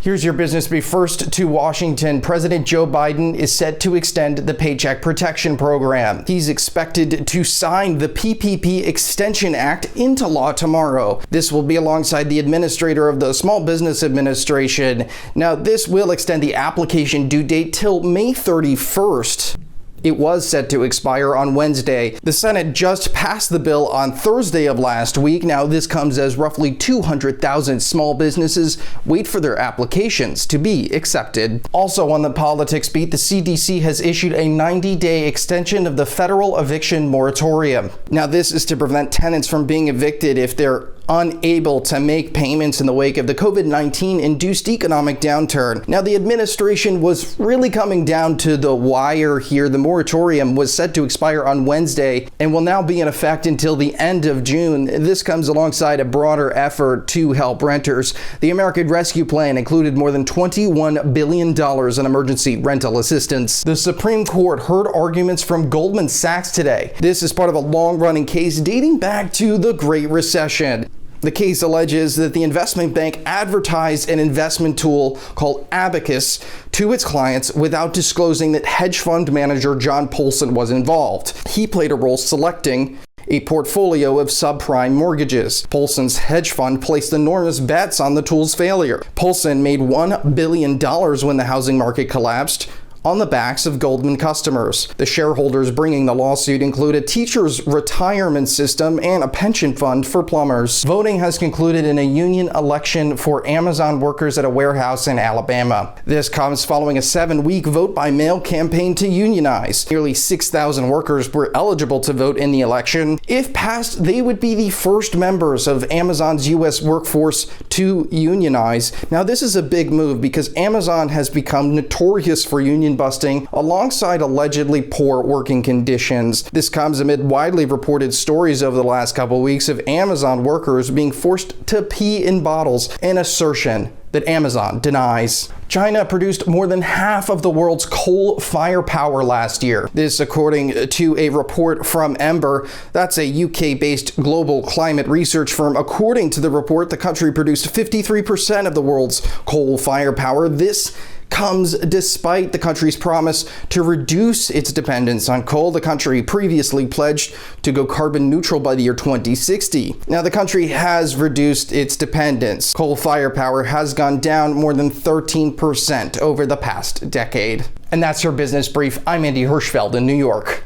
Here's your business brief. First to Washington. President Joe Biden is set to extend the Paycheck Protection Program. He's expected to sign the PPP Extension Act into law tomorrow. This will be alongside the administrator of the Small Business Administration. Now, this will extend the application due date till May 31st. It was set to expire on Wednesday. The Senate just passed the bill on Thursday of last week. Now, this comes as roughly 200,000 small businesses wait for their applications to be accepted. Also on the politics beat, the CDC has issued a 90-day extension of the federal eviction moratorium. Now, this is to prevent tenants from being evicted if they're unable to make payments in the wake of the COVID-19 induced economic downturn. Now, the administration was really coming down to the wire here. The moratorium was set to expire on Wednesday and will now be in effect until the end of June. This comes alongside a broader effort to help renters. The American Rescue Plan included more than $21 billion in emergency rental assistance. The Supreme Court heard arguments from Goldman Sachs today. This is part of a long-running case dating back to the Great Recession. The case alleges that the investment bank advertised an investment tool called Abacus to its clients without disclosing that hedge fund manager John Paulson was involved. He played a role selecting a portfolio of subprime mortgages. Paulson's hedge fund placed enormous bets on the tool's failure. Paulson made $1 billion when the housing market collapsed, on the backs of Goldman customers. The shareholders bringing the lawsuit include a teacher's retirement system and a pension fund for plumbers. Voting has concluded in a union election for Amazon workers at a warehouse in Alabama. This comes following a 7-week vote-by-mail campaign to unionize. Nearly 6,000 workers were eligible to vote in the election. If passed, they would be the first members of Amazon's U.S. workforce to unionize. Now, this is a big move because Amazon has become notorious for union busting alongside allegedly poor working conditions. This comes amid widely reported stories over the last couple of weeks of Amazon workers being forced to pee in bottles, an assertion that Amazon denies. China produced more than half of the world's coal firepower last year. This according to a report from Ember. That's a UK-based global climate research firm. According to the report, the country produced 53% of the world's coal firepower. This comes despite the country's promise to reduce its dependence on coal. The country previously pledged to go carbon neutral by the year 2060. Now, the country has reduced its dependence. Coal firepower has gone down more than 13% over the past decade. And that's your business brief. I'm Andy Hirschfeld in New York.